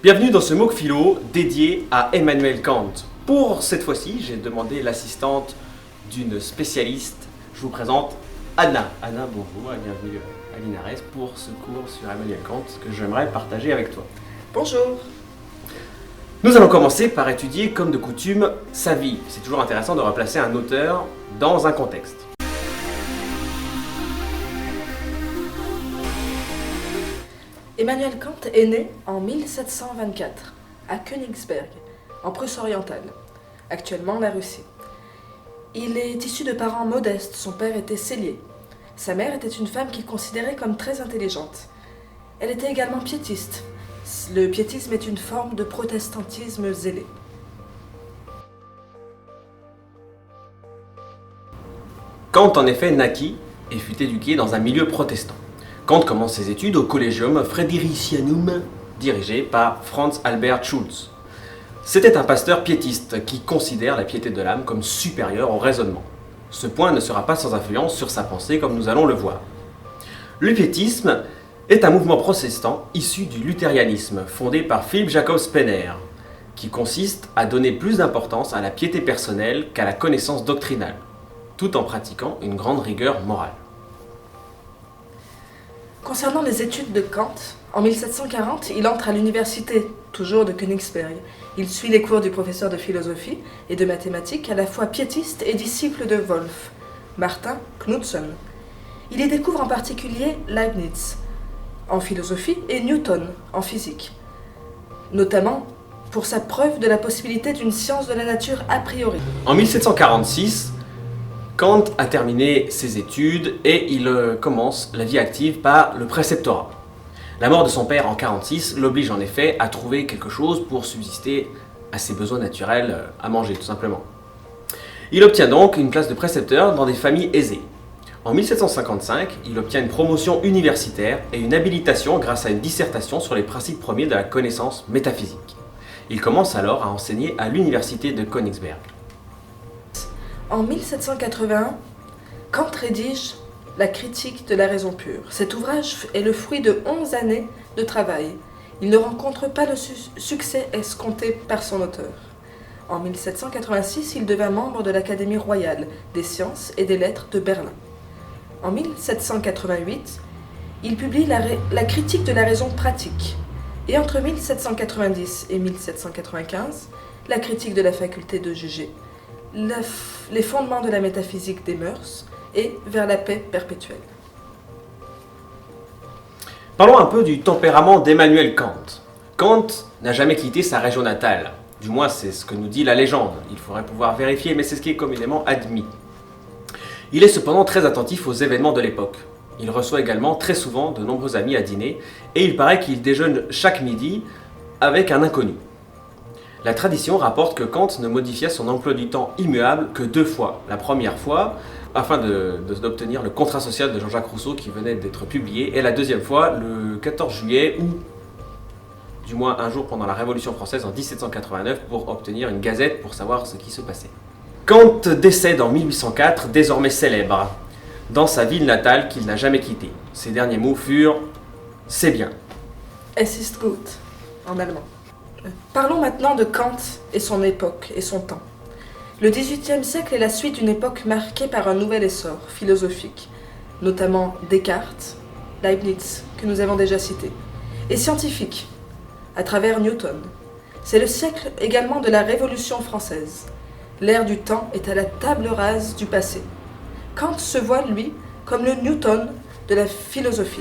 Bienvenue dans ce MOOC Philo dédié à Emmanuel Kant. Pour cette fois-ci, j'ai demandé l'assistante d'une spécialiste. Je vous présente Anna. Anna, bonjour et bienvenue à l'INARES pour ce cours sur Emmanuel Kant que j'aimerais partager avec toi. Bonjour. Nous allons commencer par étudier, comme de coutume, sa vie. C'est toujours intéressant de replacer un auteur dans un contexte. Emmanuel Kant est né en 1724 à Königsberg, en Prusse orientale, actuellement la Russie. Il est issu de parents modestes, son père était sellier. Sa mère était une femme qu'il considérait comme très intelligente. Elle était également piétiste. Le piétisme est une forme de protestantisme zélé. Kant en effet naquit et fut éduqué dans un milieu protestant. Kant commence ses études au Collegium Fridericianum, dirigé par Franz Albert Schulz. C'était un pasteur piétiste qui considère la piété de l'âme comme supérieure au raisonnement. Ce point ne sera pas sans influence sur sa pensée comme nous allons le voir. Le piétisme est un mouvement protestant issu du luthérianisme fondé par Philipp Jakob Spener, qui consiste à donner plus d'importance à la piété personnelle qu'à la connaissance doctrinale, tout en pratiquant une grande rigueur morale. Concernant les études de Kant, en 1740, il entre à l'université, toujours de Königsberg. Il suit les cours du professeur de philosophie et de mathématiques, à la fois piétiste et disciple de Wolff, Martin Knutsson. Il y découvre en particulier Leibniz en philosophie et Newton en physique, notamment pour sa preuve de la possibilité d'une science de la nature a priori. En 1746, Kant a terminé ses études et il commence la vie active par le préceptorat. La mort de son père en 1946 l'oblige en effet à trouver quelque chose pour subsister à ses besoins naturels à manger tout simplement. Il obtient donc une place de précepteur dans des familles aisées. En 1755, il obtient une promotion universitaire et une habilitation grâce à une dissertation sur les principes premiers de la connaissance métaphysique. Il commence alors à enseigner à l'université de Königsberg. En 1781, Kant rédige La critique de la raison pure. Cet ouvrage est le fruit de 11 années de travail. Il ne rencontre pas le succès escompté par son auteur. En 1786, il devint membre de l'Académie royale des sciences et des lettres de Berlin. En 1788, il publie la critique de la raison pratique. Et entre 1790 et 1795, la critique de la faculté de juger, les fondements de la métaphysique des mœurs et vers la paix perpétuelle. Parlons un peu du tempérament d'Emmanuel Kant. Kant n'a jamais quitté sa région natale. Du moins, c'est ce que nous dit la légende. Il faudrait pouvoir vérifier, mais c'est ce qui est communément admis. Il est cependant très attentif aux événements de l'époque. Il reçoit également très souvent de nombreux amis à dîner et il paraît qu'il déjeune chaque midi avec un inconnu. La tradition rapporte que Kant ne modifia son emploi du temps immuable que 2 fois. La première fois, afin d'obtenir le contrat social de Jean-Jacques Rousseau qui venait d'être publié, et la deuxième fois, le 14 juillet, ou du moins un jour pendant la Révolution française en 1789, pour obtenir une gazette pour savoir ce qui se passait. Kant décède en 1804, désormais célèbre, dans sa ville natale qu'il n'a jamais quittée. Ses derniers mots furent « c'est bien ». Es ist gut, en allemand. Parlons maintenant de Kant et son époque et son temps. Le XVIIIe siècle est la suite d'une époque marquée par un nouvel essor philosophique, notamment Descartes, Leibniz, que nous avons déjà cité, et scientifique, à travers Newton. C'est le siècle également de la Révolution française. L'ère du temps est à la table rase du passé. Kant se voit, lui, comme le Newton de la philosophie.